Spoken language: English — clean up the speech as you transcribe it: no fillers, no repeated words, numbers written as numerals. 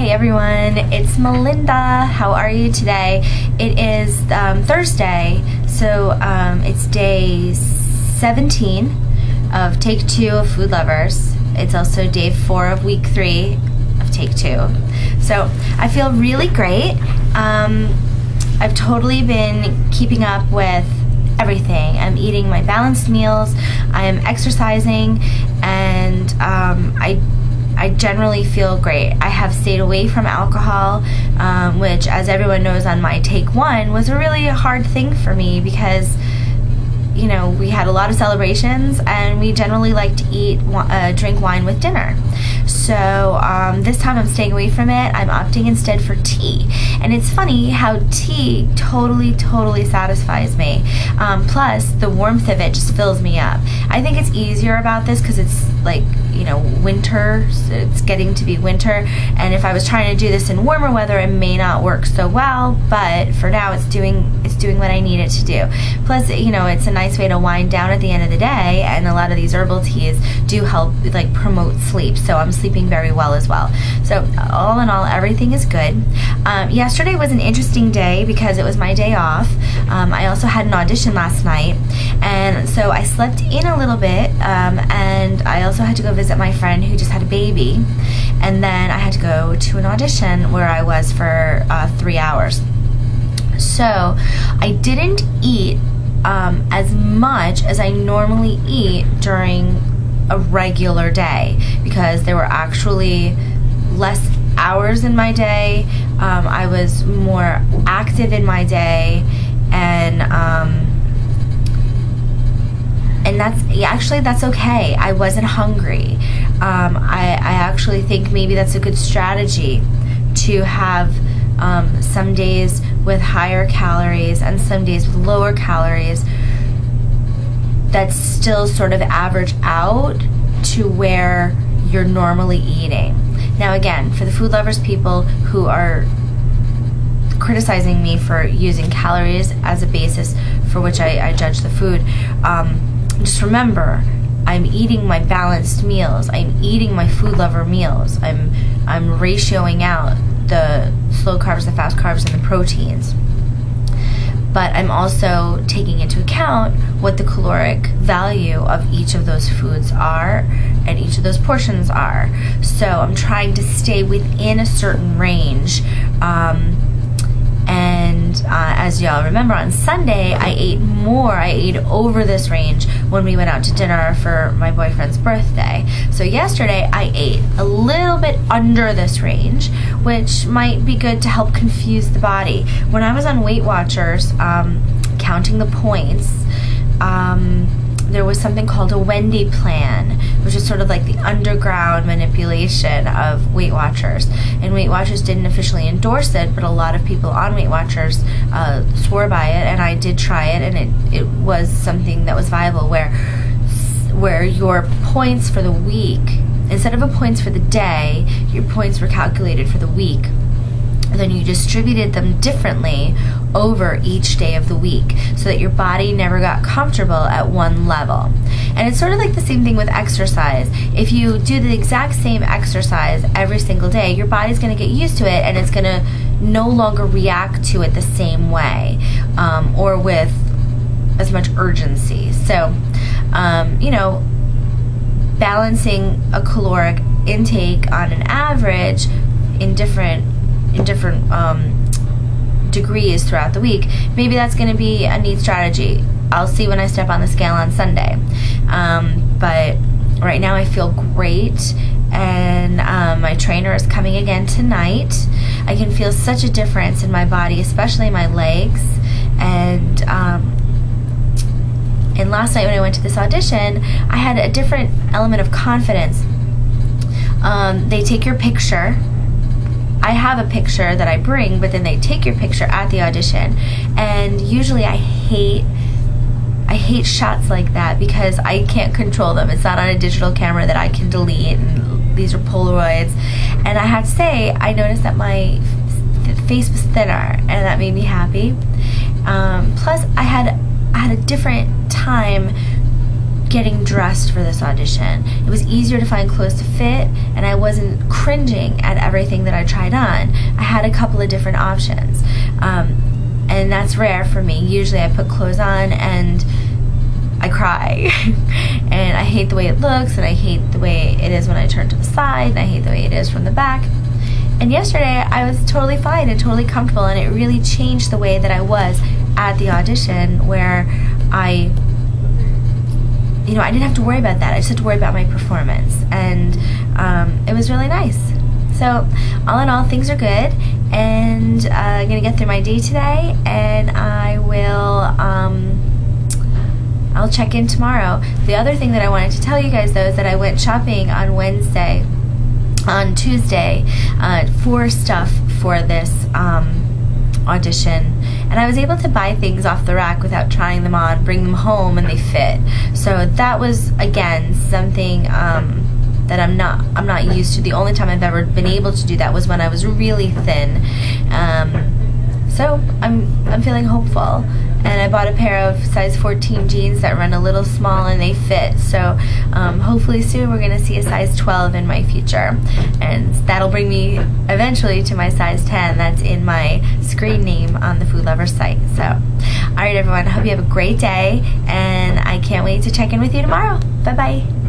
Hey everyone, it's Melinda. How are you today? It is Thursday, so it's day 17 of Take 2 of Food Lovers. It's also day 4 of week 3 of Take 2. So I feel really great. I've totally been keeping up with everything. I'm eating my balanced meals, I am exercising, and I generally feel great. I have stayed away from alcohol, which, as everyone knows, on my Take 1 was a really hard thing for me because, you know, we had a lot of celebrations and we generally like to drink wine with dinner. So this time I'm staying away from it. I'm opting instead for tea. And it's funny how tea totally satisfies me. Plus the warmth of it just fills me up. I think it's easier about this because it's like, you know, winter, so it's getting to be winter, and if I was trying to do this in warmer weather it may not work so well, but for now it's doing what I need it to do. Plus, you know, it's a nice way to wind down at the end of the day, and a lot of these herbal teas do help like promote sleep, so I'm sleeping very well as well. So all in all, everything is good. Yesterday was an interesting day because it was my day off. I also had an audition last night, and so I slept in a little bit, and I also had to go visit my friend who just had a baby, and then I had to go to an audition where I was for 3 hours. So I didn't eat as much as I normally eat during a regular day because there were actually less hours in my day. I was more active in my day, and that's okay. I wasn't hungry. I actually think maybe that's a good strategy to have some days with higher calories and some days with lower calories that still sort of average out to where you're normally eating. Now again, for the Food Lovers people who are criticizing me for using calories as a basis for which I judge the food, just remember, I'm eating my balanced meals. I'm eating my Food Lover meals. I'm ratioing out the slow carbs, the fast carbs, and the proteins. But I'm also taking into account what the caloric value of each of those foods are and each of those portions are. So I'm trying to stay within a certain range. As y'all remember, on Sunday I ate more. I ate over this range when we went out to dinner for my boyfriend's birthday. So yesterday I ate a little bit under this range, which might be good to help confuse the body. When I was on Weight Watchers, counting the points, there was something called a Wendy plan, which is sort of like the underground manipulation of Weight Watchers. And Weight Watchers didn't officially endorse it, but a lot of people on Weight Watchers swore by it, and I did try it, and it was something that was viable, where your points for the week, instead of a points for the day, your points were calculated for the week. And then you distributed them differently over each day of the week so that your body never got comfortable at one level. And it's sort of like the same thing with exercise. If you do the exact same exercise every single day, your body's going to get used to it, and it's going to no longer react to it the same way, or with as much urgency. So, you know, balancing a caloric intake on an average in different degrees throughout the week, maybe that's going to be a neat strategy. I'll see when I step on the scale on Sunday. But right now I feel great, and my trainer is coming again tonight. I can feel such a difference in my body, especially my legs. And last night when I went to this audition, I had a different element of confidence. They take your picture. I have a picture that I bring, but then they take your picture at the audition, and usually I hate shots like that because I can't control them. It's not on a digital camera that I can delete, and these are Polaroids. And I have to say, I noticed that my face was thinner, and that made me happy. Plus, I had a different time getting dressed for this audition. It was easier to find clothes to fit, and I wasn't cringing at everything that I tried on. I had a couple of different options, and that's rare for me. Usually I put clothes on and I cry and I hate the way it looks, and I hate the way it is when I turn to the side, and I hate the way it is from the back. And yesterday I was totally fine and totally comfortable, and it really changed the way that I was at the audition, where I didn't have to worry about that. I just had to worry about my performance, and it was really nice. So all in all, things are good, and I'm gonna get through my day today, and I'll check in tomorrow. The other thing that I wanted to tell you guys, though, is that I went shopping on Tuesday for stuff for this audition, and I was able to buy things off the rack without trying them on, bring them home, and they fit. So that was, again, something that I'm not used to. The only time I've ever been able to do that was when I was really thin. So I'm feeling hopeful, and I bought a pair of size 14 jeans that run a little small, and they fit. So hopefully soon we're gonna see a size 12 in my future, and that'll bring me eventually to my size 10 that's in my screen name on the Food Lover site. So all right, everyone, I hope you have a great day, and I can't wait to check in with you tomorrow. Bye bye.